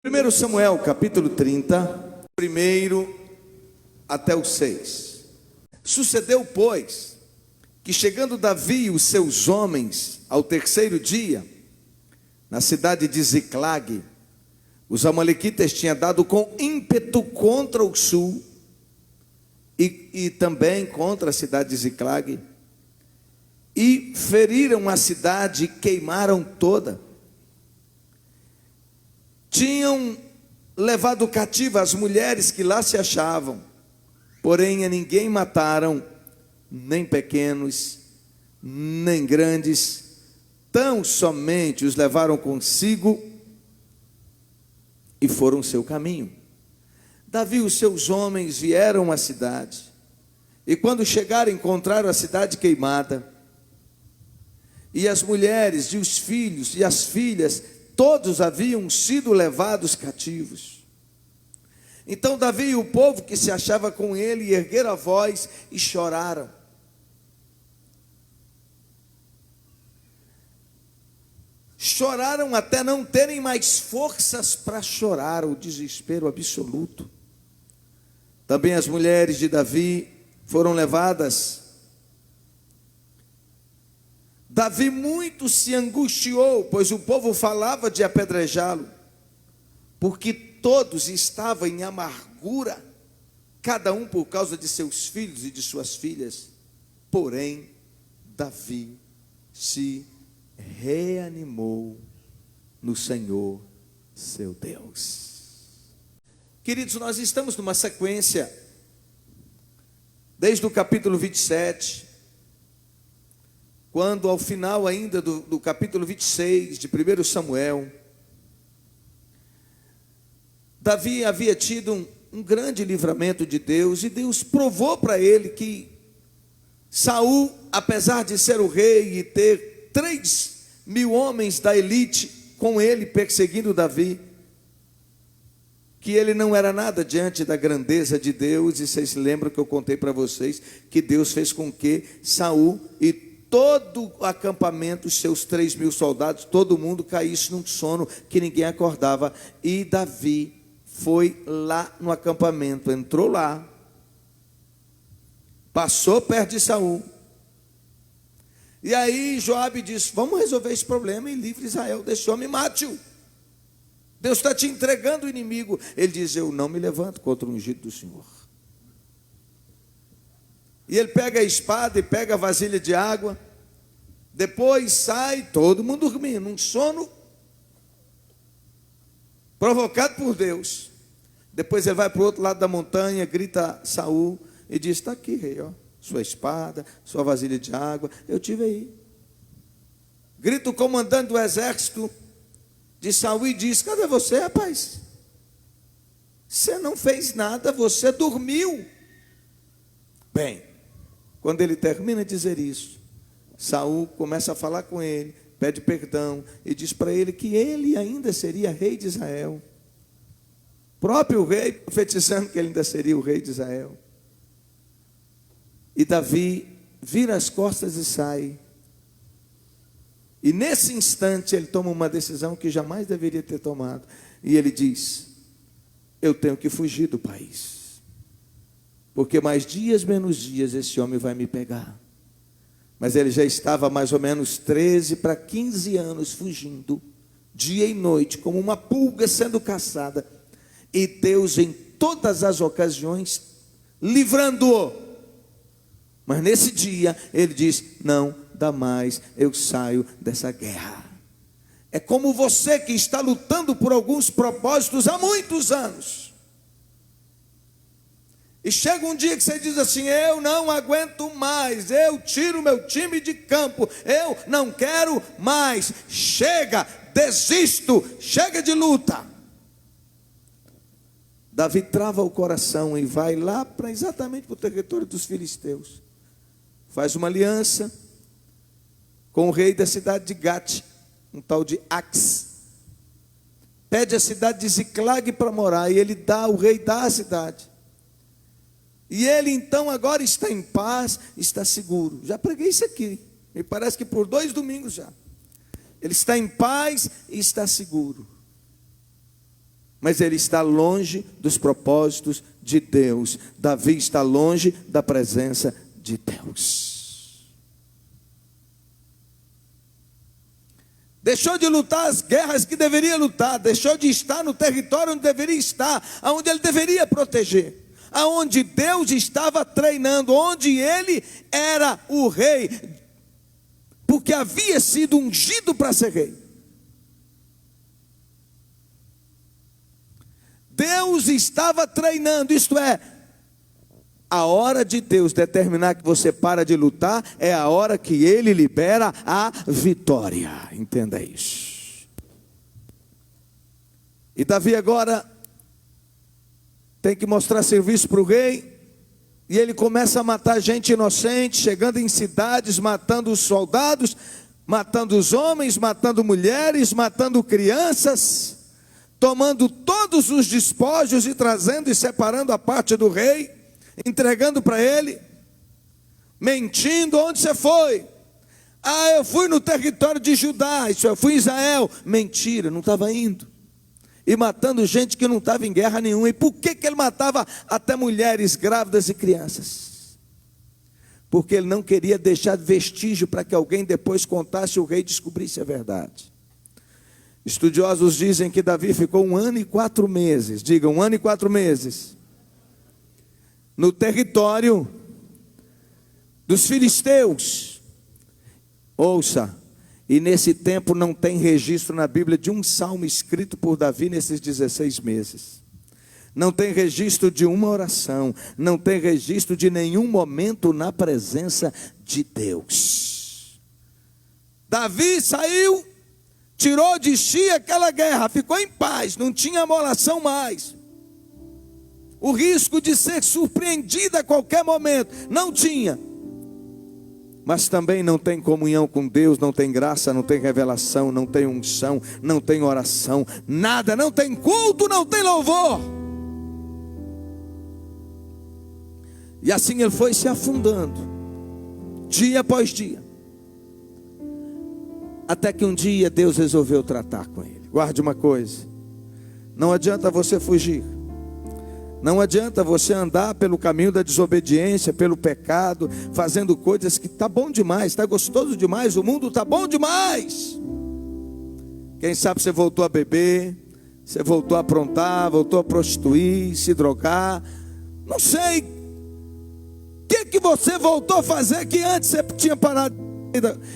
1 Samuel, capítulo 30, primeiro até o 6. Sucedeu, pois, que chegando Davi e os seus homens ao terceiro dia, na cidade de Ziclague, os amalequitas tinham dado com ímpeto contra o sul e também contra a cidade de Ziclague, e feriram a cidade e queimaram toda. Tinham levado cativa as mulheres que lá se achavam, porém a ninguém mataram, nem pequenos, nem grandes, tão somente os levaram consigo e foram seu caminho. Davi e os seus homens vieram à cidade, e quando chegaram encontraram a cidade queimada, e as mulheres e os filhos e as filhas todos haviam sido levados cativos. Então Davi e o povo que se achava com ele ergueram a voz e choraram. Choraram até não terem mais forças para chorar, o desespero absoluto. Também as mulheres de Davi foram levadas. Davi muito se angustiou, pois o povo falava de apedrejá-lo, porque todos estavam em amargura, cada um por causa de seus filhos e de suas filhas. Porém, Davi se reanimou no Senhor, seu Deus. Queridos, nós estamos numa sequência, desde o capítulo 27, quando ao final ainda do capítulo 26 de 1 Samuel, Davi havia tido um grande livramento de Deus, e Deus provou para ele que Saul, apesar de ser o rei e ter 3.000 homens da elite com ele perseguindo Davi, que ele não era nada diante da grandeza de Deus. E vocês se lembram que eu contei para vocês que Deus fez com que Saul e todo o acampamento, os seus 3.000 soldados, todo mundo caísse num sono que ninguém acordava. E Davi foi lá no acampamento, entrou lá, passou perto de Saul, e aí Joabe disse: vamos resolver esse problema e livre Israel desse homem, mate-o. Deus está te entregando o inimigo. Ele diz: eu não me levanto contra o ungido do Senhor. E ele pega a espada e pega a vasilha de água. Depois sai, todo mundo dormindo, um sono provocado por Deus. Depois ele vai para o outro lado da montanha, grita Saul e diz: está aqui, rei, ó, sua espada, sua vasilha de água, eu tive aí. Grita o comandante do exército de Saul e diz: cadê você, rapaz? Você não fez nada, você dormiu. Bem, quando ele termina de dizer isso, Saul começa a falar com ele, pede perdão e diz para ele que ele ainda seria rei de Israel. Próprio rei profetizando que ele ainda seria o rei de Israel. E Davi vira as costas e sai. E nesse instante ele toma uma decisão que jamais deveria ter tomado. E ele diz: eu tenho que fugir do país, porque mais dias menos dias esse homem vai me pegar. Mas ele já estava mais ou menos 13 para 15 anos fugindo, dia e noite, como uma pulga sendo caçada. E Deus em todas as ocasiões livrando-o. Mas nesse dia ele diz: não dá mais, eu saio dessa guerra. É como você que está lutando por alguns propósitos há muitos anos. E chega um dia que você diz assim: eu não aguento mais, eu tiro meu time de campo, eu não quero mais, chega, desisto, chega de luta. Davi trava o coração e vai lá para exatamente para o território dos filisteus. Faz uma aliança com o rei da cidade de Gate, um tal de Ax. Pede a cidade de Ziclague para morar, e ele dá, o rei dá a cidade. E ele então agora está em paz, está seguro. Já preguei isso aqui, me parece que por 2 domingos já. Ele está em paz e está seguro. mas ele está longe dos propósitos de Deus. Davi está longe da presença de Deus. Deixou de lutar as guerras que deveria lutar, deixou de estar no território onde deveria estar, aonde ele deveria proteger, aonde Deus estava treinando, onde ele era o rei, porque havia sido ungido para ser rei. Deus estava treinando, isto é, a hora de Deus determinar que você para de lutar, é a hora que Ele libera a vitória. Entenda isso. E Davi agora tem que mostrar serviço para o rei, e ele começa a matar gente inocente, chegando em cidades, matando os soldados, matando os homens, matando mulheres, matando crianças, tomando todos os despojos e trazendo e separando a parte do rei, entregando para ele, mentindo. Onde você foi? Ah, eu fui no território de Judá, isso eu fui em Israel. Mentira, não estava indo. E matando gente que não estava em guerra nenhuma. E por que ele matava até mulheres grávidas e crianças? Porque ele não queria deixar vestígio para que alguém depois contasse e o rei descobrisse a verdade. Estudiosos dizem que Davi ficou 1 ano e 4 meses, digam 1 ano e 4 meses, no território dos filisteus. Ouça, e nesse tempo não tem registro na Bíblia de um salmo escrito por Davi nesses 16 meses. Não tem registro de uma oração, não tem registro de nenhum momento na presença de Deus. Davi saiu, tirou de si aquela guerra, ficou em paz, não tinha amolação mais. O risco de ser surpreendido a qualquer momento, não tinha. Mas também não tem comunhão com Deus, não tem graça, não tem revelação, não tem unção, não tem oração, nada, não tem culto, não tem louvor. E assim ele foi se afundando, dia após dia. Até que um dia Deus resolveu tratar com ele. Guarde uma coisa: não adianta você fugir, não adianta você andar pelo caminho da desobediência, pelo pecado, fazendo coisas que está bom demais, está gostoso demais, o mundo está bom demais. Quem sabe você voltou a beber, você voltou a aprontar, voltou a prostituir, se drogar, não sei o que você voltou a fazer que antes você tinha parado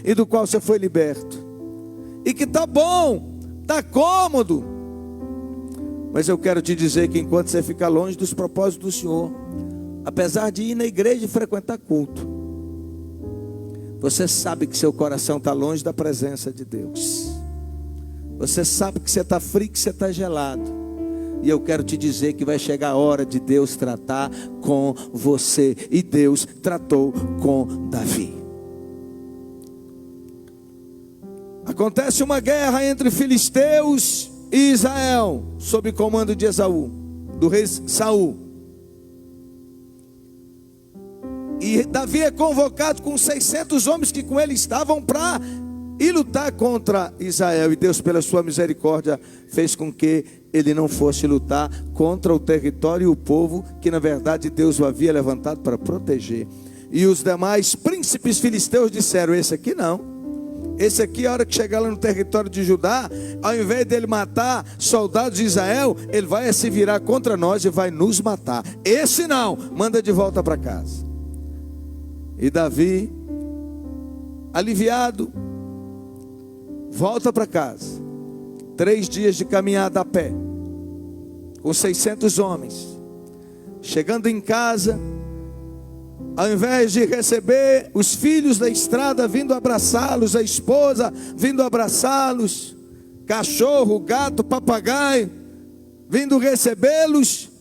e do qual você foi liberto. E que está bom, está cômodo. Mas eu quero te dizer que enquanto você ficar longe dos propósitos do Senhor, apesar de ir na igreja e frequentar culto, você sabe que seu coração está longe da presença de Deus. Você sabe que você está frio, que você está gelado. E eu quero te dizer que vai chegar a hora de Deus tratar com você. E Deus tratou com Davi. Acontece uma guerra entre filisteus e Israel, sob comando de Esaú, do rei Saul. E Davi é convocado com 600 homens que com ele estavam para ir lutar contra Israel. E Deus, pela sua misericórdia, fez com que ele não fosse lutar contra o território e o povo que na verdade Deus o havia levantado para proteger. E os demais príncipes filisteus disseram: esse aqui não. Esse aqui, a hora que chegar lá no território de Judá, ao invés dele matar soldados de Israel, ele vai se virar contra nós e vai nos matar. Esse não, manda de volta para casa. E Davi, aliviado, volta para casa. 3 dias de caminhada a pé, com 600 homens. Chegando em casa, ao invés de receber os filhos da estrada vindo abraçá-los, a esposa vindo abraçá-los, cachorro, gato, papagaio vindo recebê-los,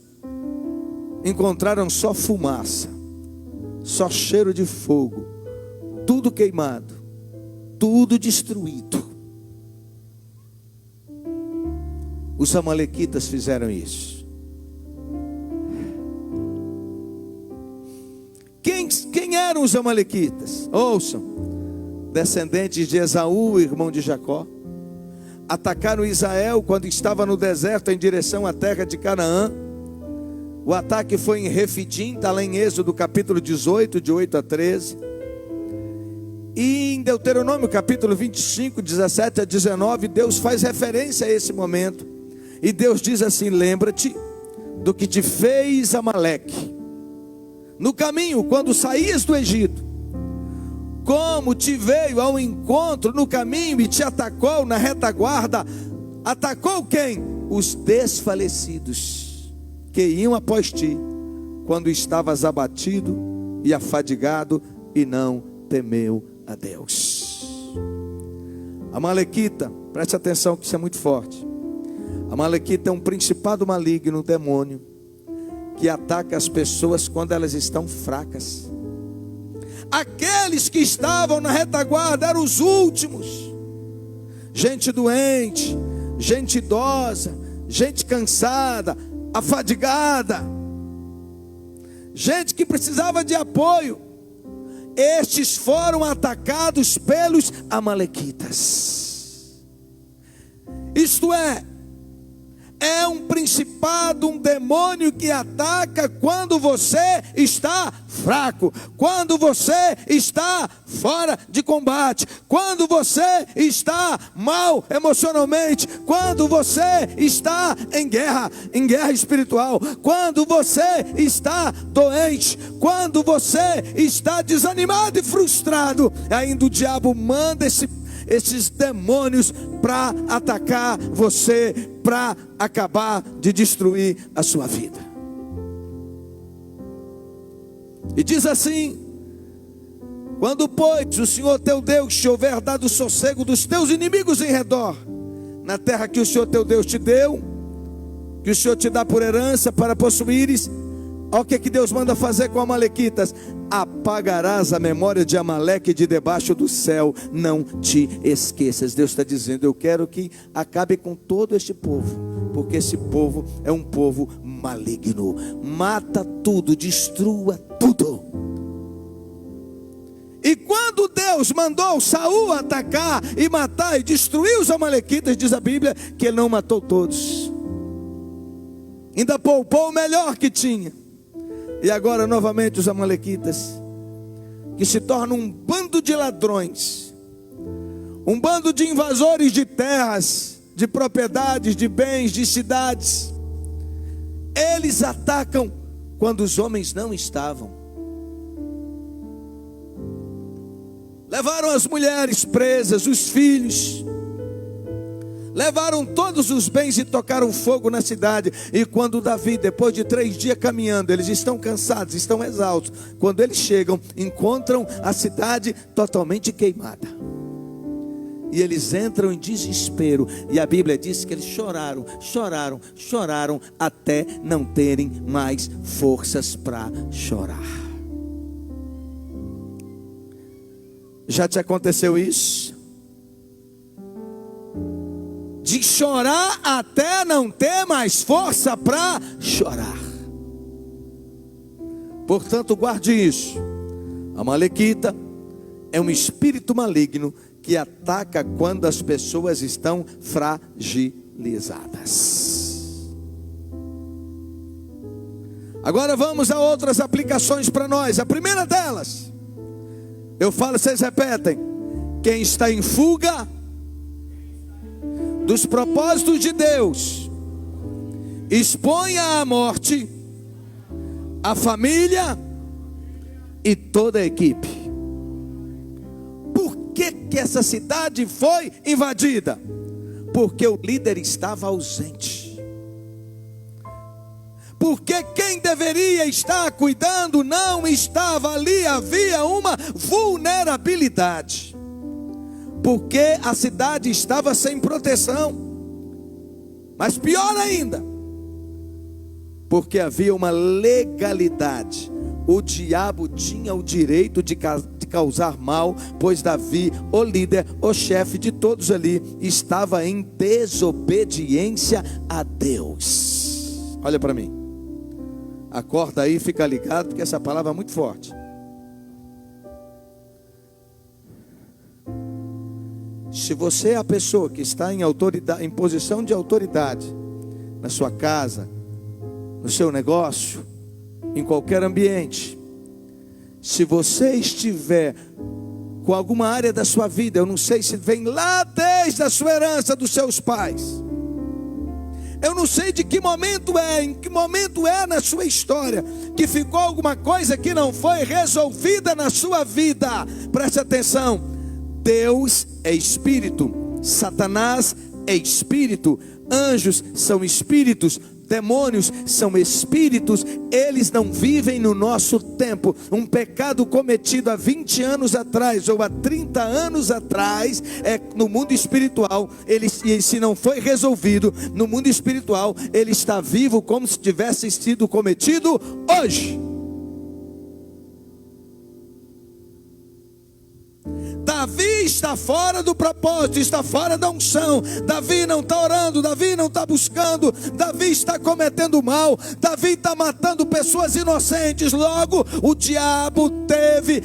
encontraram só fumaça, só cheiro de fogo, tudo queimado, tudo destruído. Os amalequitas fizeram isso. Quem eram os amalequitas? Ouçam: descendentes de Esaú, irmão de Jacó. atacaram Israel quando estava no deserto em direção à terra de Canaã. O ataque foi em Refidim, está lá em Êxodo capítulo 18, de 8 a 13. E em Deuteronômio capítulo 25, 17 a 19, Deus faz referência a esse momento. E Deus diz assim: lembra-te do que te fez Amaleque no caminho, quando saías do Egito, como te veio ao encontro no caminho e te atacou na retaguarda. Atacou quem? Os desfalecidos que iam após ti, quando estavas abatido e afadigado, e não temeu a Deus. Amalequita, preste atenção que isso é muito forte. Amalequita é um principado maligno, um demônio, que ataca as pessoas quando elas estão fracas. Aqueles que estavam na retaguarda eram os últimos. Gente doente, gente idosa, gente cansada, afadigada, gente que precisava de apoio. Estes foram atacados pelos amalequitas. Isto é um principado, um demônio que ataca quando você está fraco, quando você está fora de combate, quando você está mal emocionalmente, quando você está em guerra espiritual, quando você está doente, quando você está desanimado e frustrado. Ainda o diabo manda esses demônios para atacar você, para acabar de destruir a sua vida. E diz assim: quando pois o Senhor teu Deus te houver dado o sossego dos teus inimigos em redor, na terra que o Senhor teu Deus te deu, que o Senhor te dá por herança para possuíres, olha o que Deus manda fazer com amalequitas: apagarás a memória de Amaleque de debaixo do céu, não te esqueças. Deus está dizendo: eu quero que acabe com todo este povo, porque esse povo é um povo maligno. Mata tudo, destrua tudo. E quando Deus mandou Saul atacar e matar e destruir os amalequitas, diz a Bíblia que ele não matou todos, ainda poupou o melhor que tinha. E agora novamente os amalequitas, que se tornam um bando de ladrões, um bando de invasores de terras, de propriedades, de bens, de cidades. Eles atacam quando os homens não estavam. Levaram as mulheres presas, os filhos, levaram todos os bens e tocaram fogo na cidade. E quando Davi, depois de 3 dias caminhando, eles estão cansados, estão exaustos, quando eles chegam, encontram a cidade totalmente queimada. E eles entram em desespero. E a Bíblia diz que eles choraram até não terem mais forças para chorar. Já te aconteceu isso? De chorar até não ter mais força para chorar. Portanto, guarde isso. Amalequita é um espírito maligno que ataca quando as pessoas estão fragilizadas. Agora vamos a outras aplicações para nós. A primeira delas, eu falo, vocês repetem: quem está em fuga dos propósitos de Deus, exponha à morte a família e toda a equipe. Por que essa cidade foi invadida? Porque o líder estava ausente. Porque quem deveria estar cuidando não estava ali. Havia uma vulnerabilidade. Porque a cidade estava sem proteção. Mas pior ainda, porque havia uma legalidade. O diabo tinha o direito de causar mal, pois Davi, o líder, o chefe de todos ali, estava em desobediência a Deus. Olha para mim, acorda aí, fica ligado, porque essa palavra é muito forte. Se você é a pessoa que está em autoridade, em posição de autoridade, na sua casa, no seu negócio, em qualquer ambiente, se você estiver com alguma área da sua vida, eu não sei se vem lá desde a sua herança dos seus pais, eu não sei de que momento em que momento é na sua história, que ficou alguma coisa que não foi resolvida na sua vida. Preste atenção, Deus é espírito, Satanás é espírito, anjos são espíritos, demônios são espíritos, eles não vivem no nosso tempo. Um pecado cometido há 20 anos atrás ou há 30 anos atrás, no mundo espiritual, e se não foi resolvido no mundo espiritual, ele está vivo como se tivesse sido cometido hoje. Davi está fora do propósito, está fora da unção. Davi não está orando, Davi não está buscando, Davi está cometendo mal, Davi está matando pessoas inocentes. Logo, o diabo teve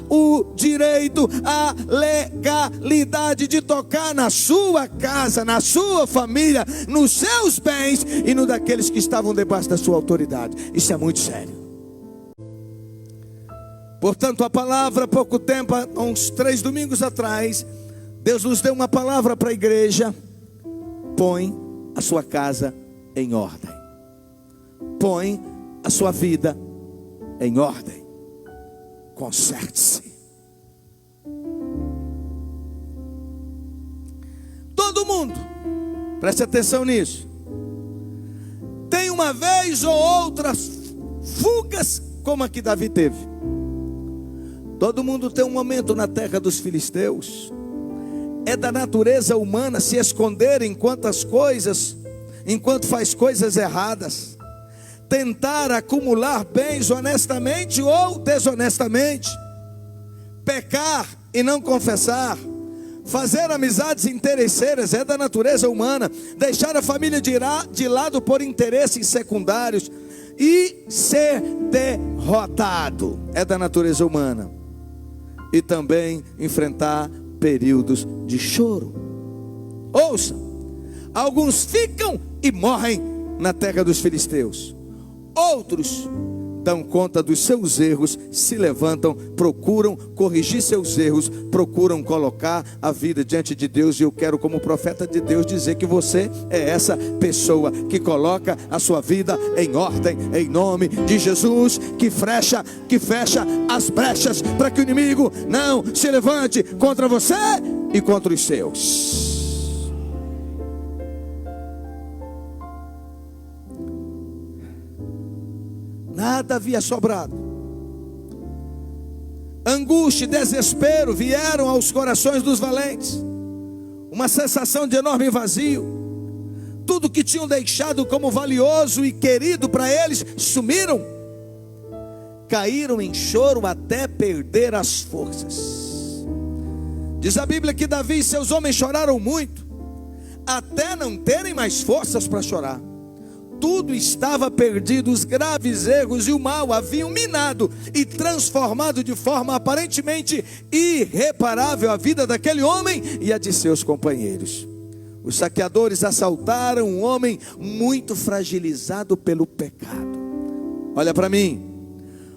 o direito, a legalidade de tocar na sua casa, na sua família, nos seus bens e no daqueles que estavam debaixo da sua autoridade. Isso é muito sério. Portanto, a palavra, há pouco tempo, uns 3 domingos atrás, Deus nos deu uma palavra para a igreja: põe a sua casa em ordem, põe a sua vida em ordem, conserte-se. Todo mundo, preste atenção nisso, tem uma vez ou outra fugas como a que Davi teve. Todo mundo tem um momento na terra dos filisteus. É da natureza humana se esconder enquanto faz coisas erradas, tentar acumular bens honestamente ou desonestamente, pecar e não confessar, fazer amizades interesseiras, é da natureza humana, deixar a família de lado por interesses secundários e ser derrotado, é da natureza humana. E também enfrentar períodos de choro. Ouça, alguns ficam e morrem na terra dos filisteus, outros dão conta dos seus erros, se levantam, procuram corrigir seus erros, procuram colocar a vida diante de Deus. E eu quero, como profeta de Deus, dizer que você é essa pessoa que coloca a sua vida em ordem, em nome de Jesus, que fecha as brechas para que o inimigo não se levante contra você e contra os seus. Nada havia sobrado. Angústia e desespero vieram aos corações dos valentes. Uma sensação de enorme vazio. Tudo que tinham deixado como valioso e querido para eles sumiram. Caíram em choro até perder as forças. Diz a Bíblia que Davi e seus homens choraram muito, até não terem mais forças para chorar. Tudo estava perdido, os graves erros e o mal haviam minado e transformado de forma aparentemente irreparável a vida daquele homem e a de seus companheiros. Os saqueadores assaltaram um homem muito fragilizado pelo pecado. Olha para mim,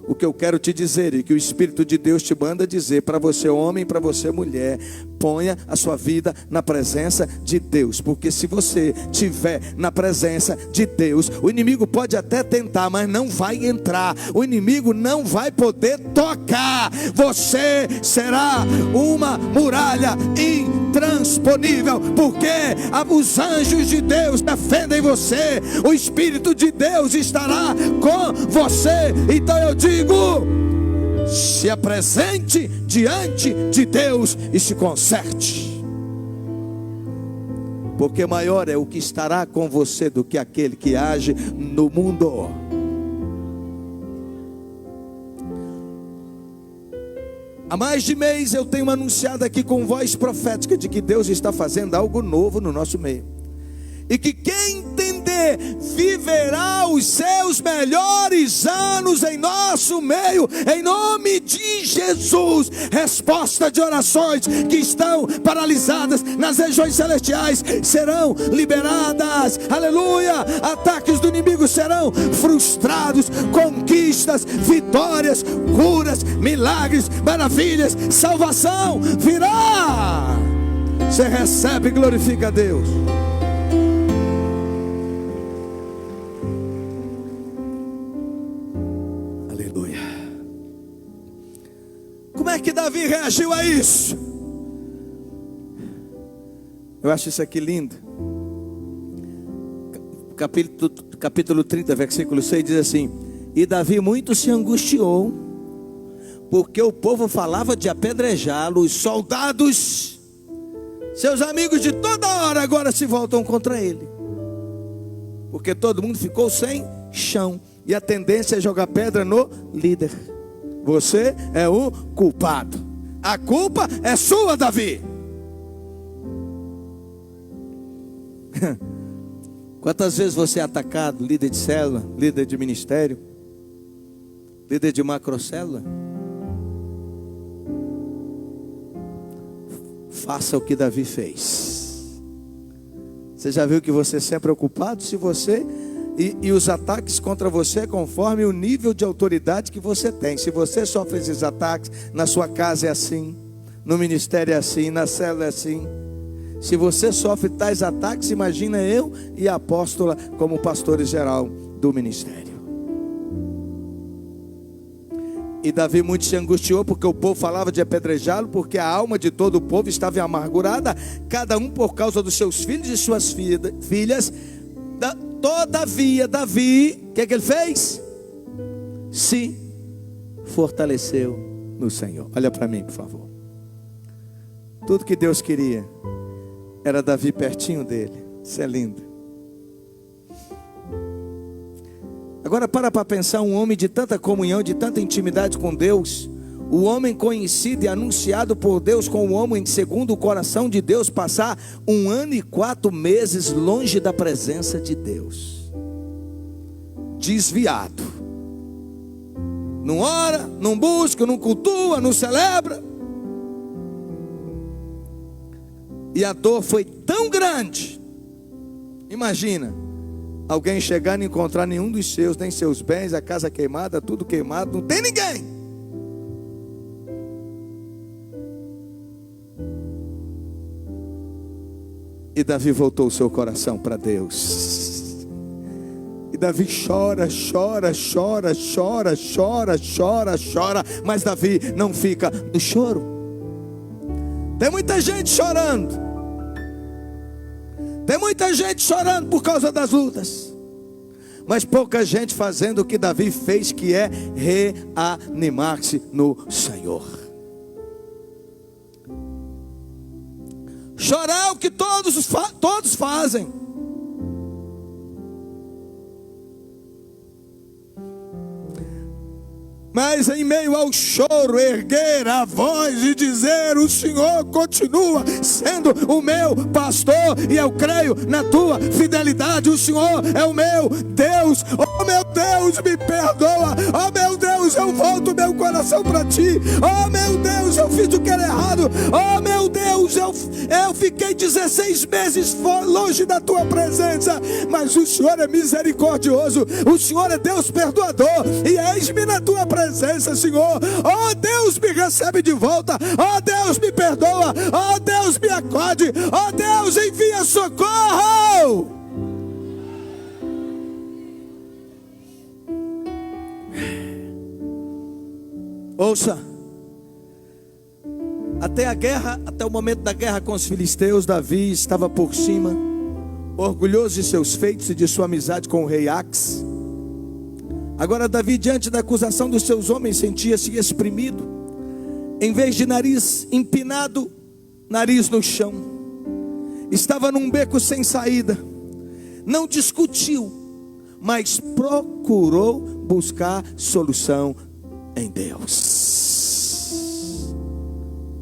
o que eu quero te dizer e que o Espírito de Deus te manda dizer para você homem, para você mulher: ponha a sua vida na presença de Deus, porque se você estiver na presença de Deus, o inimigo pode até tentar, mas não vai entrar, o inimigo não vai poder tocar, você será uma muralha intransponível, porque os anjos de Deus defendem você, o Espírito de Deus estará com você. Então eu digo: se apresente diante de Deus e se conserte, porque maior é o que estará com você do que aquele que age no mundo. Há mais de mês eu tenho anunciado aqui com voz profética de que Deus está fazendo algo novo no nosso meio, e que quem entender viverá os seus melhores anos em nosso meio, em nome de Jesus. Resposta de orações que estão paralisadas nas regiões celestiais serão liberadas, aleluia. Ataques do inimigo serão frustrados, conquistas, vitórias, curas, milagres, maravilhas, salvação virá. Você recebe e glorifica a Deus. Aleluia. Como é que Davi reagiu a isso? Eu acho isso aqui lindo. Capítulo 30, versículo 6 diz assim: e Davi muito se angustiou, porque o povo falava de apedrejá-lo. Os soldados, seus amigos de toda hora, agora se voltam contra ele, porque todo mundo ficou sem chão. E a tendência é jogar pedra no líder. Você é o culpado. A culpa é sua, Davi. Quantas vezes você é atacado, líder de célula, líder de ministério, líder de macrocélula? Faça o que Davi fez. Você já viu que você sempre é ocupado? Se você e os ataques contra você conforme o nível de autoridade que você tem. Se você sofre esses ataques, na sua casa é assim, no ministério é assim, na célula é assim. Se você sofre tais ataques, imagina eu e a apóstola como pastores geral do ministério. E Davi muito se angustiou, porque o povo falava de apedrejá-lo, porque a alma de todo o povo estava amargurada, cada um por causa dos seus filhos e suas filhas. Todavia, Davi, o que ele fez? Se fortaleceu no Senhor. Olha para mim, por favor. Tudo que Deus queria era Davi pertinho dele. Isso é lindo. Agora para pensar, um homem de tanta comunhão, de tanta intimidade com Deus, o homem conhecido e anunciado por Deus como o homem segundo o coração de Deus, passar 1 ano e 4 meses longe da presença de Deus, desviado, não ora, não busca, não cultua, não celebra. E a dor foi tão grande. Imagina alguém chegar e não encontrar nenhum dos seus, nem seus bens, a casa queimada, tudo queimado, não tem ninguém. E Davi voltou o seu coração para Deus. E Davi chora, mas Davi não fica no choro. Tem muita gente chorando. Tem muita gente chorando por causa das lutas, mas pouca gente fazendo o que Davi fez, que é reanimar-se no Senhor. Chorar é o que todos fazem. Mas em meio ao choro, erguer a voz e dizer: o Senhor continua sendo o meu pastor, e eu creio na tua fidelidade. O Senhor é o meu Deus. Oh meu Deus, me perdoa. Oh meu Deus, eu volto meu coração para ti. Oh meu Deus, eu fiz o que era errado. Oh meu Deus, eu fiquei 16 meses longe da tua presença, mas o Senhor é misericordioso. O Senhor é Deus perdoador, e eis-me na tua presença, Senhor. Oh Deus, me recebe de volta. Oh Deus, me perdoa. Oh Deus, me acode. Oh Deus, envia socorro. Ouça. Até o momento da guerra com os filisteus, Davi estava por cima, orgulhoso de seus feitos e de sua amizade com o rei Ax. Agora Davi, diante da acusação dos seus homens, sentia-se exprimido. Em vez de nariz empinado, nariz no chão. Estava num beco sem saída. Não discutiu, mas procurou buscar solução em Deus.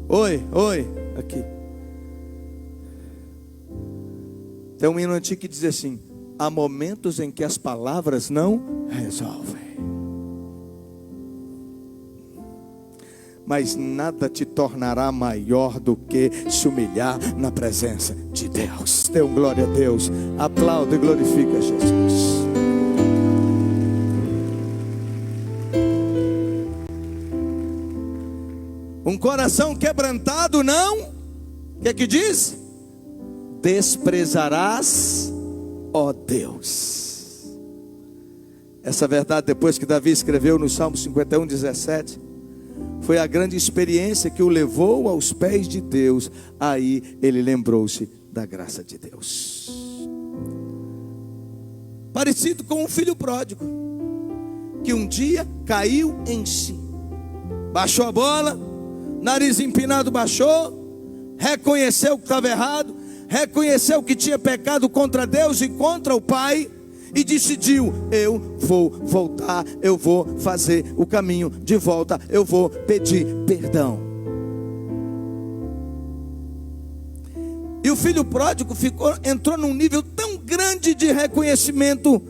Oi, aqui. Tem um hino antigo que diz assim: há momentos em que as palavras não resolvem. Mas nada te tornará maior do que se humilhar na presença de Deus. Dê glória a Deus. Aplauda e glorifica Jesus. Um coração quebrantado não, o que é que diz? Desprezarás, ó Deus. Essa verdade, depois que Davi escreveu no Salmo 51, 17, foi a grande experiência que o levou aos pés de Deus. Aí ele lembrou-se da graça de Deus. Parecido com um filho pródigo, que um dia caiu em si, baixou a bola, nariz empinado baixou, reconheceu que estava errado, reconheceu que tinha pecado contra Deus e contra o Pai, e decidiu: eu vou voltar, eu vou fazer o caminho de volta, eu vou pedir perdão. E o filho pródigo entrou num nível tão grande de reconhecimento,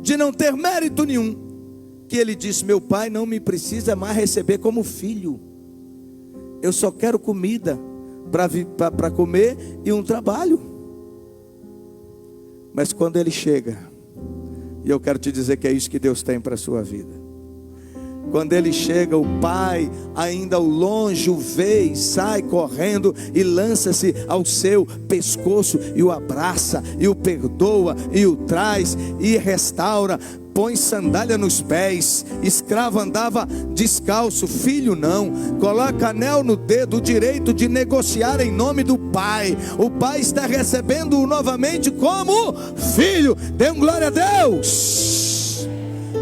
de não ter mérito nenhum, que ele disse: meu pai não me precisa mais receber como filho, eu só quero comida para comer e um trabalho. Mas quando ele chega, e eu quero te dizer que é isso que Deus tem para a sua vida. Quando ele chega, o pai ainda ao longe o vê e sai correndo e lança-se ao seu pescoço e o abraça e o perdoa e o traz e restaura. Põe sandália nos pés. Escravo andava descalço, filho não. Coloca anel no dedo, o direito de negociar em nome do pai. O pai está recebendo-o novamente como filho. Dê glória a Deus.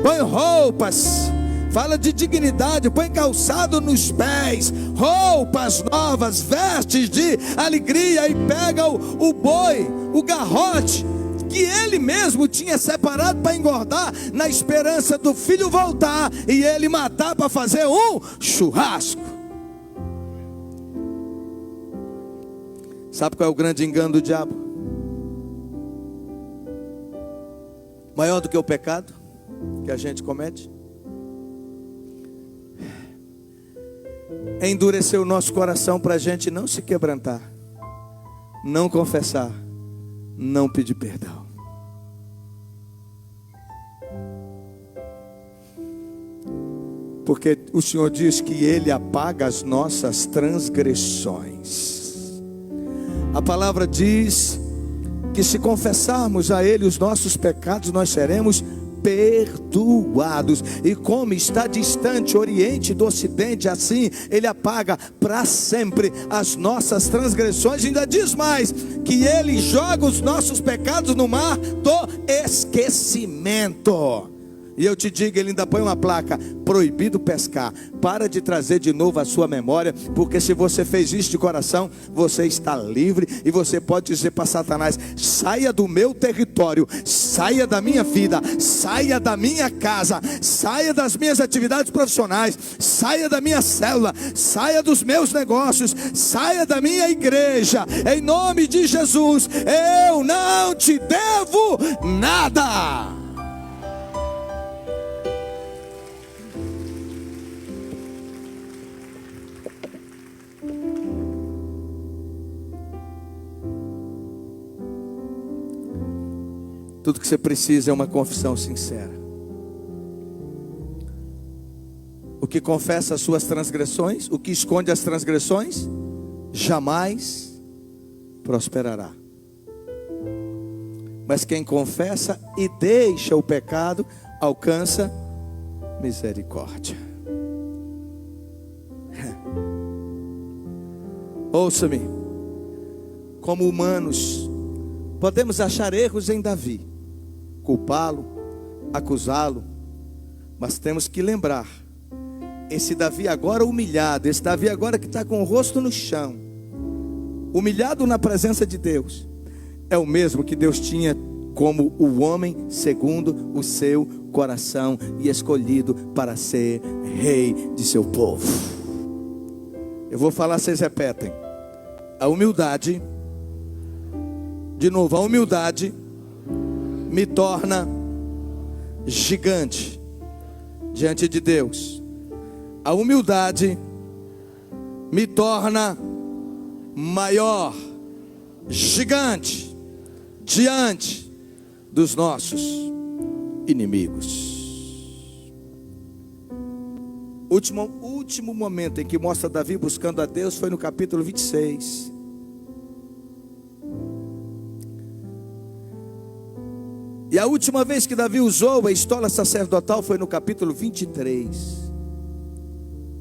Põe roupas, fala de dignidade, põe calçado nos pés, roupas novas, vestes de alegria, e pega o boi, o garrote, que ele mesmo tinha separado para engordar, na esperança do filho voltar e ele matar para fazer um churrasco. Sabe qual é o grande engano do diabo? Maior do que o pecado que a gente comete? É endurecer o nosso coração para a gente não se quebrantar, não confessar, não pedir perdão. Porque o Senhor diz que Ele apaga as nossas transgressões. A palavra diz que se confessarmos a Ele os nossos pecados, nós seremos perdoados. E como está distante o Oriente do Ocidente, assim Ele apaga para sempre as nossas transgressões. E ainda diz mais, que Ele joga os nossos pecados no mar do esquecimento. E eu te digo, ele ainda põe uma placa: proibido pescar. Para de trazer de novo a sua memória, porque se você fez isso de coração, você está livre. E você pode dizer para Satanás: saia do meu território, saia da minha vida, saia da minha casa, saia das minhas atividades profissionais, saia da minha célula, saia dos meus negócios, saia da minha igreja. Em nome de Jesus, eu não te devo nada. Tudo que você precisa é uma confissão sincera. O que confessa as suas transgressões, o que esconde as transgressões, jamais prosperará. Mas quem confessa e deixa o pecado, alcança misericórdia. Ouça-me. Como humanos, podemos achar erros em Davi, culpá-lo, acusá-lo, mas temos que lembrar, esse Davi agora humilhado, esse Davi agora que está com o rosto no chão, humilhado na presença de Deus, é o mesmo que Deus tinha como o homem segundo o seu coração e escolhido para ser rei de seu povo. Eu vou falar, vocês repetem. A humildade, de novo, a humildade me torna gigante diante de Deus. A humildade me torna maior, gigante diante dos nossos inimigos. Último momento em que mostra Davi buscando a Deus foi no capítulo 26. E a última vez que Davi usou a estola sacerdotal foi no capítulo 23.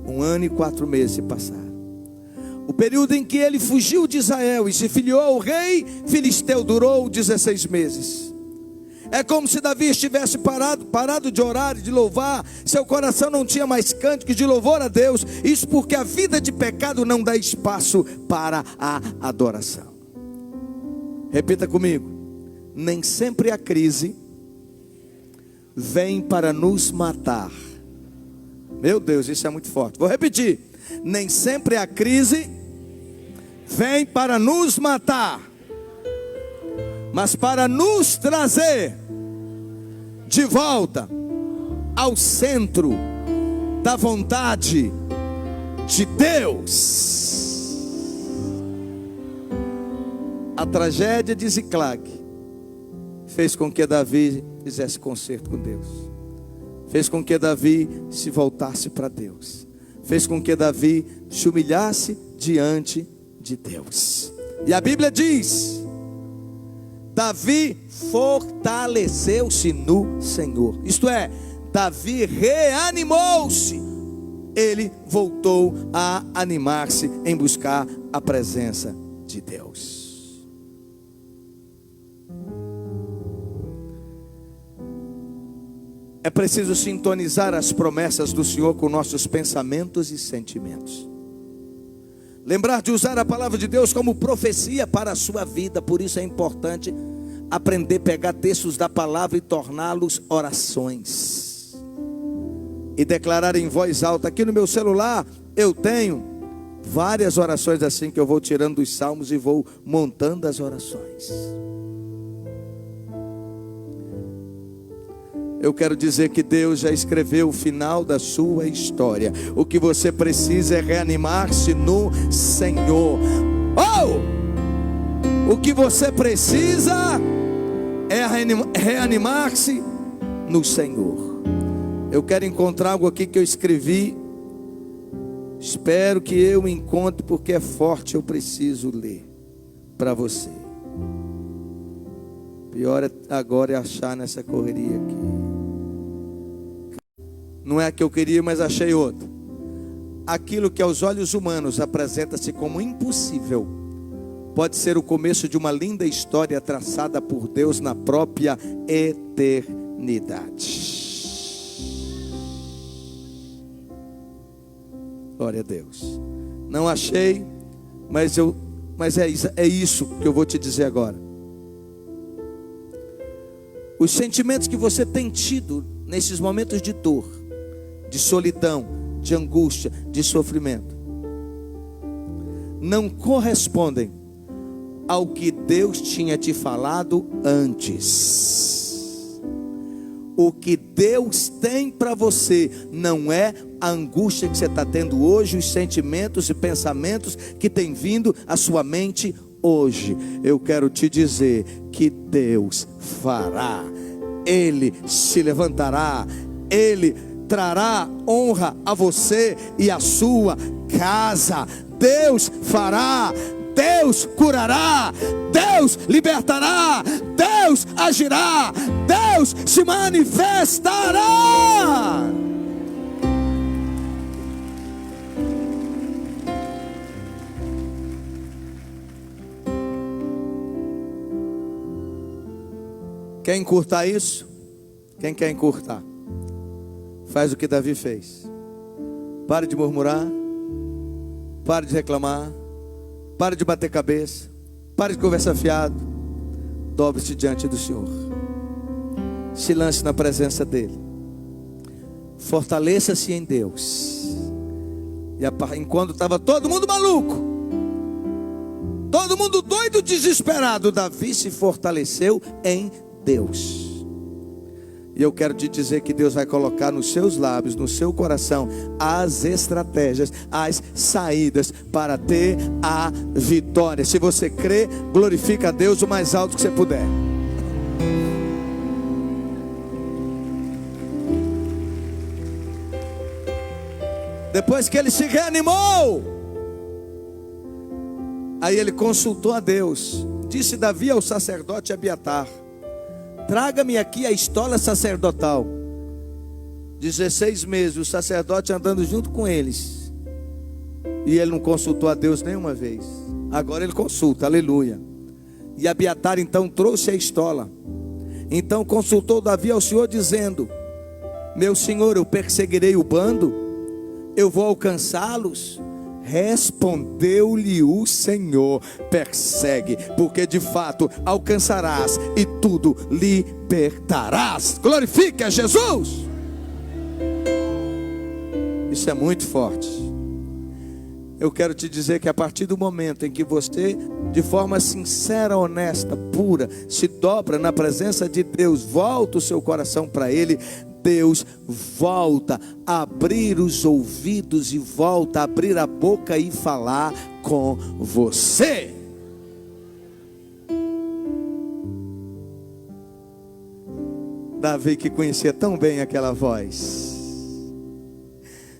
1 ano e 4 meses se passaram. O período em que ele fugiu de Israel e se filiou ao rei filisteu durou 16 meses. É como se Davi estivesse parado de orar e de louvar. Seu coração não tinha mais cânticos de louvor a Deus. Isso porque a vida de pecado não dá espaço para a adoração. Repita comigo. Nem sempre a crise vem para nos matar. Meu Deus, isso é muito forte. Vou repetir. Nem sempre a crise vem para nos matar, mas para nos trazer de volta ao centro da vontade de Deus. A tragédia de Ziclag fez com que Davi fizesse concerto com Deus, fez com que Davi se voltasse para Deus, fez com que Davi se humilhasse diante de Deus. E a Bíblia diz: Davi fortaleceu-se no Senhor. Isto é, Davi reanimou-se. Ele voltou a animar-se em buscar a presença de Deus. É preciso sintonizar as promessas do Senhor com nossos pensamentos e sentimentos. Lembrar de usar a palavra de Deus como profecia para a sua vida. Por isso é importante aprender a pegar textos da palavra e torná-los orações. E declarar em voz alta. Aqui no meu celular eu tenho várias orações assim que eu vou tirando dos salmos e vou montando as orações. Eu quero dizer que Deus já escreveu o final da sua história. O que você precisa é reanimar-se no Senhor. O que você precisa é reanimar-se no Senhor. Eu quero encontrar algo aqui que eu escrevi. Espero que eu encontre, porque é forte, eu preciso ler para você. Pior agora é achar nessa correria aqui. Não é a que eu queria, mas achei outra. Aquilo que aos olhos humanos apresenta-se como impossível, pode ser o começo de uma linda história traçada por Deus na própria eternidade. Glória a Deus. Não achei, mas é isso que eu vou te dizer agora. Os sentimentos que você tem tido nesses momentos de dor, de solidão, de angústia, de sofrimento, não correspondem ao que Deus tinha te falado antes. O que Deus tem para você não é a angústia que você está tendo hoje, os sentimentos e pensamentos que têm vindo à sua mente hoje. Eu quero te dizer que Deus fará. Ele se levantará, Ele trará honra a você e a sua casa. Deus fará, Deus curará, Deus libertará, Deus agirá, Deus se manifestará. Quer encurtar isso? Quem quer encurtar? Faz o que Davi fez. Pare de murmurar. Pare de reclamar. Pare de bater cabeça. Pare de conversar fiado. Dobre-se diante do Senhor. Se lance na presença dEle. Fortaleça-se em Deus. E enquanto estava todo mundo maluco, todo mundo doido, desesperado, Davi se fortaleceu em Deus. E eu quero te dizer que Deus vai colocar nos seus lábios, no seu coração, as estratégias, as saídas para ter a vitória. Se você crê, glorifica a Deus o mais alto que você puder. Depois que ele se reanimou, aí ele consultou a Deus. Disse Davi ao sacerdote Abiatar: traga-me aqui a estola sacerdotal. 16 meses o sacerdote andando junto com eles, e ele não consultou a Deus nenhuma vez. Agora ele consulta, aleluia. E Abiatar então trouxe a estola. Então consultou Davi ao Senhor dizendo: meu senhor, eu perseguirei o bando? Eu vou alcançá-los? Respondeu-lhe o Senhor: persegue, porque de fato alcançarás e tudo libertarás. Glorifique a Jesus. Isso é muito forte. Eu quero te dizer que a partir do momento em que você, de forma sincera, honesta, pura, se dobra na presença de Deus, volta o seu coração para Ele, Deus volta a abrir os ouvidos e volta a abrir a boca e falar com você. Davi, que conhecia tão bem aquela voz,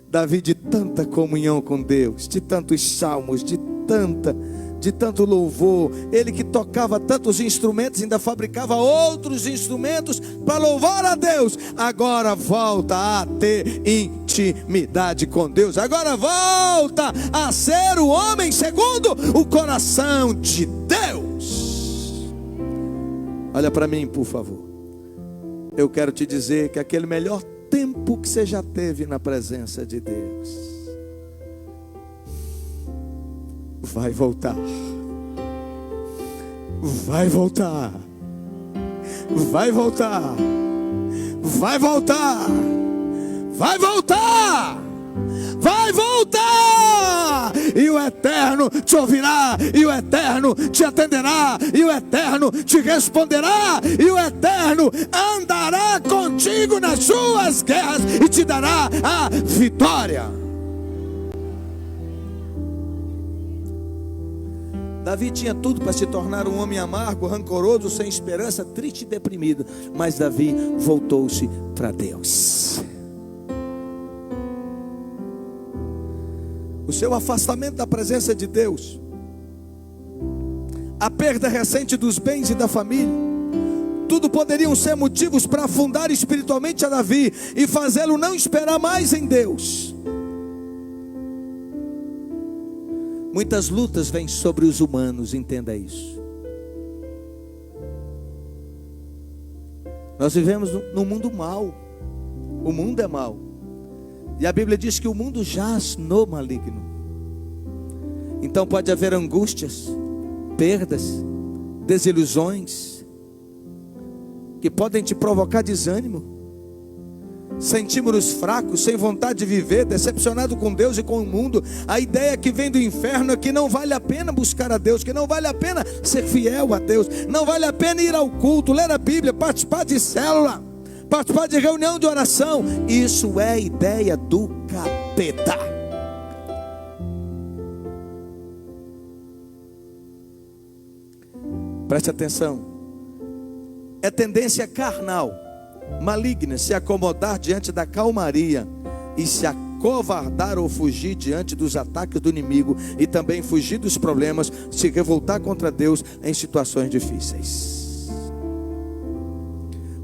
Davi de tanta comunhão com Deus, de tantos salmos, de tanto louvor, ele que tocava tantos instrumentos, ainda fabricava outros instrumentos para louvar a Deus, agora volta a ter intimidade com Deus, agora volta a ser o homem segundo o coração de Deus. Olha para mim, por favor. Eu quero te dizer que aquele melhor tempo que você já teve na presença de Deus vai voltar. Vai voltar. Vai voltar. Vai voltar. Vai voltar. Vai voltar. E o Eterno te ouvirá, e o Eterno te atenderá, e o Eterno te responderá, e o Eterno andará contigo nas suas guerras e te dará a vitória. Davi tinha tudo para se tornar um homem amargo, rancoroso, sem esperança, triste e deprimido. Mas Davi voltou-se para Deus. O seu afastamento da presença de Deus, a perda recente dos bens e da família, tudo poderiam ser motivos para afundar espiritualmente a Davi e fazê-lo não esperar mais em Deus. Muitas lutas vêm sobre os humanos, entenda isso. Nós vivemos num mundo mau. O mundo é mau. E a Bíblia diz que o mundo jaz no maligno. Então pode haver angústias, perdas, desilusões, que podem te provocar desânimo. Sentimos-nos fracos, sem vontade de viver, decepcionado com Deus e com o mundo. A ideia que vem do inferno é que não vale a pena buscar a Deus, que não vale a pena ser fiel a Deus, não vale a pena ir ao culto, ler a Bíblia, participar de célula, participar de reunião de oração. Isso é ideia do capeta. Preste atenção. É tendência carnal, maligna, se acomodar diante da calmaria e se acovardar ou fugir diante dos ataques do inimigo, e também fugir dos problemas, se revoltar contra Deus em situações difíceis.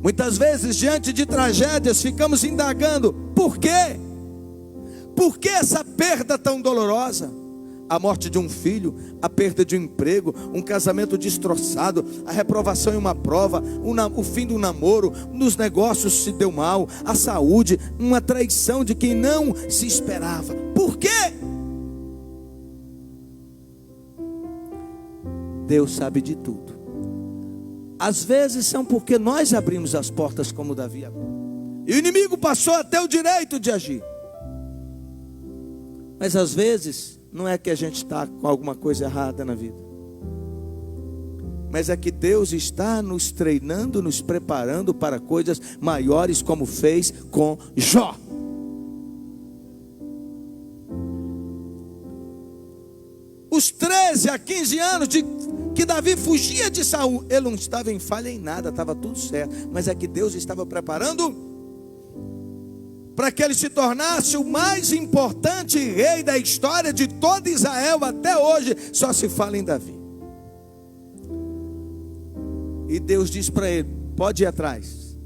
Muitas vezes, diante de tragédias, ficamos indagando: por quê? Por que essa perda tão dolorosa? A morte de um filho, a perda de um emprego, um casamento destroçado, a reprovação em uma prova, o fim do namoro, nos negócios se deu mal, a saúde, uma traição de quem não se esperava. Por quê? Deus sabe de tudo. Às vezes são porque nós abrimos as portas como Davi abriu, e o inimigo passou a ter o direito de agir. Mas às vezes não é que a gente está com alguma coisa errada na vida. Mas é que Deus está nos treinando, nos preparando para coisas maiores, como fez com Jó. Os 13 a 15 anos que Davi fugia de Saul, ele não estava em falha em nada, estava tudo certo. Mas é que Deus estava preparando para que ele se tornasse o mais importante rei da história de todo Israel. Até hoje só se fala em Davi. E Deus diz para ele: pode ir atrás.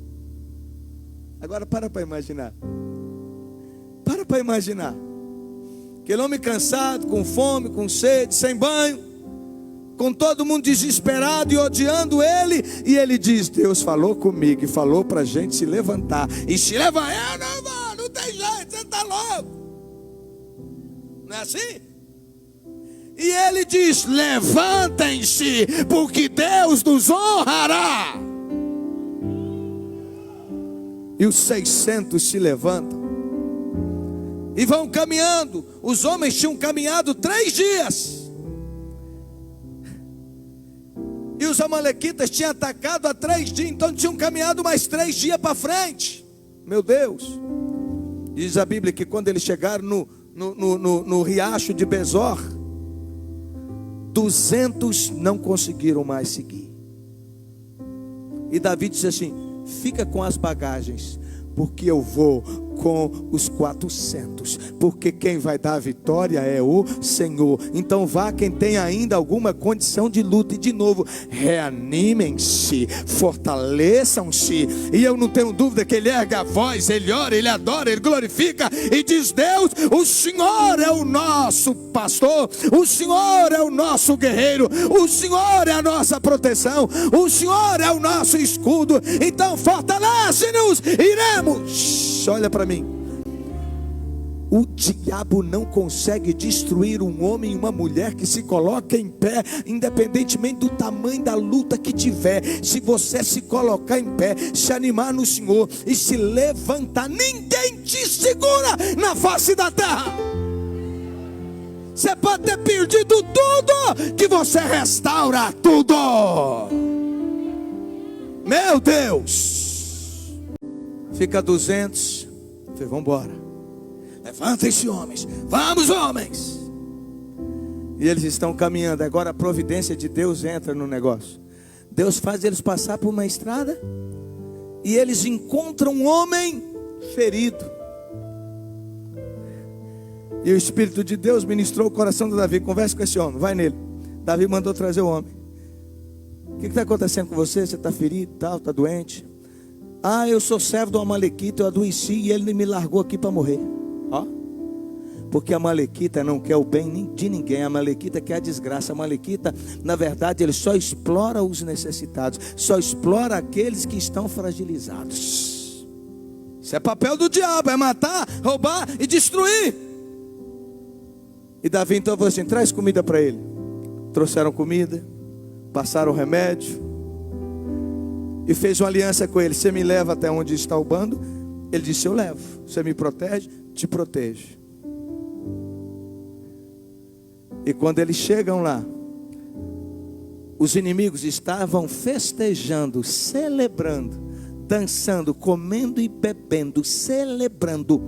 Agora para imaginar. Para imaginar. Aquele homem cansado, com fome, com sede, sem banho, com todo mundo desesperado e odiando ele. E ele diz: Deus falou comigo e falou para a gente se levantar. E se levantar, não vou, não tem jeito, você está louco. Não é assim? E ele diz: levantem-se, porque Deus nos honrará. E os 600 se levantam e vão caminhando. Os homens tinham caminhado 3 dias. E os amalequitas tinham atacado há 3 dias. Então tinham caminhado mais 3 dias para frente. Meu Deus. Diz a Bíblia que quando eles chegaram no riacho de Besor, 200 não conseguiram mais seguir. E Davi disse assim: fica com as bagagens, porque eu vou com os 400, porque quem vai dar a vitória é o Senhor. Então vá quem tem ainda alguma condição de luta. E de novo, reanimem-se, fortaleçam-se. E eu não tenho dúvida que ele ergue a voz, ele ora, ele adora, ele glorifica e diz: Deus, o Senhor é o nosso pastor, o Senhor é o nosso guerreiro, o Senhor é a nossa proteção, o Senhor é o nosso escudo. Então fortalece-nos, iremos. Olha para mim. O diabo não consegue destruir um homem e uma mulher que se coloca em pé, independentemente do tamanho da luta que tiver. Se você se colocar em pé, se animar no Senhor e se levantar, ninguém te segura na face da terra. Você pode ter perdido tudo, que você restaura tudo. Meu Deus. Fica 200. Eu falei: vamos embora. Levantem-se, homens. Vamos, homens. E eles estão caminhando. Agora a providência de Deus entra no negócio. Deus faz eles passar por uma estrada e eles encontram um homem ferido. E o Espírito de Deus ministrou o coração de Davi: converse com esse homem, vai nele. Davi mandou trazer o homem. O que está acontecendo com você? Você está ferido, está doente? Ah, eu sou servo do amalequita, eu adoeci e ele me largou aqui para morrer. Ó, porque a amalequita não quer o bem de ninguém. A amalequita quer a desgraça. A amalequita, na verdade, ele só explora os necessitados, só explora aqueles que estão fragilizados. Isso é papel do diabo, é matar, roubar e destruir. E Davi então falou assim: traz comida para ele. Trouxeram comida, passaram remédio e fez uma aliança com ele: você me leva até onde está o bando? Ele disse: eu levo. Você me protege? Te protejo. E quando eles chegam lá, os inimigos estavam festejando, celebrando, dançando, comendo e bebendo, celebrando,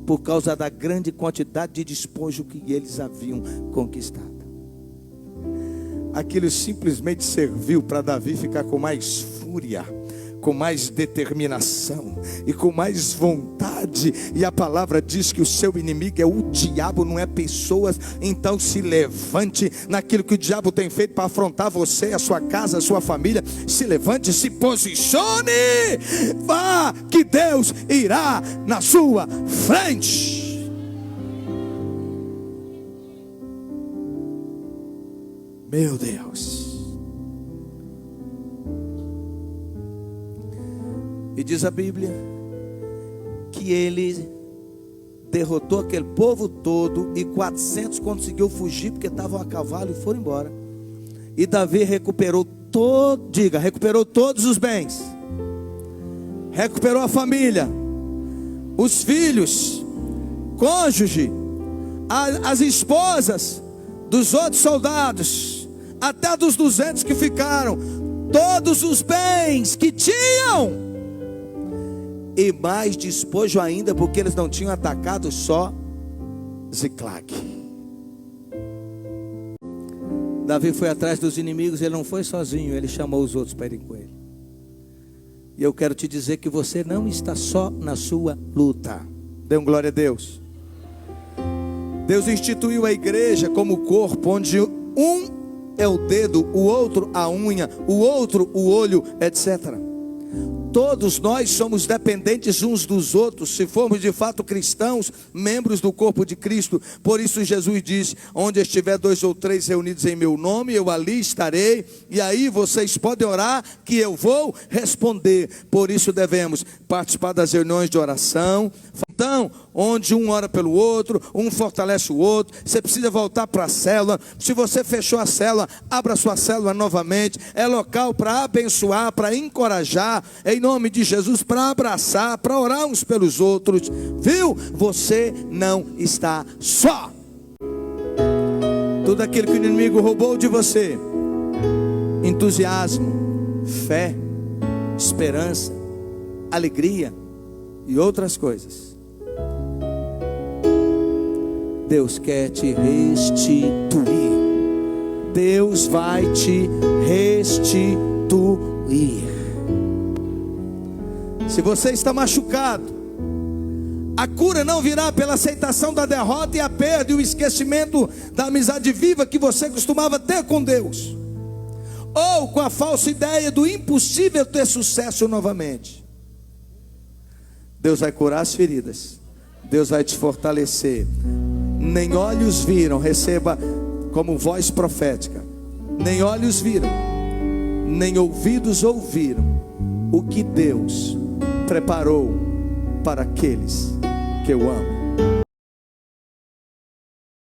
por causa da grande quantidade de despojo que eles haviam conquistado. Aquilo simplesmente serviu para Davi ficar com mais fúria, com mais determinação e com mais vontade. E a palavra diz que o seu inimigo é o diabo, não é pessoas. Então se levante naquilo que o diabo tem feito para afrontar você, a sua casa, a sua família. Se levante, se posicione, vá, que Deus irá na sua frente. Meu Deus. E diz a Bíblia que ele derrotou aquele povo todo, e 400 conseguiu fugir porque estavam a cavalo e foram embora. E Davi recuperou recuperou todos os bens, recuperou a família, os filhos, cônjuge, as esposas dos outros soldados, até dos 200 que ficaram, todos os bens que tinham, e mais despojo ainda, porque eles não tinham atacado só Ziclag. Davi foi atrás dos inimigos, ele não foi sozinho, ele chamou os outros para irem com ele. E eu quero te dizer que você não está só na sua luta. Dê um glória a Deus. Deus instituiu a igreja como corpo, onde um é o dedo, o outro a unha, o outro o olho, etc. Todos nós somos dependentes uns dos outros, se formos de fato cristãos, membros do corpo de Cristo. Por isso Jesus diz: onde estiver 2 ou 3 reunidos em meu nome, eu ali estarei. E aí vocês podem orar, que eu vou responder. Por isso devemos participar das reuniões de oração. Então, onde um ora pelo outro, um fortalece o outro. Você precisa voltar para a célula. Se você fechou a célula, abra a sua célula novamente. É local para abençoar, para encorajar, em nome de Jesus, para abraçar, para orar uns pelos outros. Viu? Você não está só. Tudo aquilo que o inimigo roubou de você, entusiasmo, fé, esperança, alegria e outras coisas, Deus quer te restituir. Deus vai te restituir. Se você está machucado, a cura não virá pela aceitação da derrota e a perda e o esquecimento da amizade viva que você costumava ter com Deus, ou com a falsa ideia do impossível ter sucesso novamente. Deus vai curar as feridas, Deus vai te fortalecer. Nem olhos viram, receba como voz profética, nem olhos viram, nem ouvidos ouviram o que Deus preparou para aqueles que eu amo.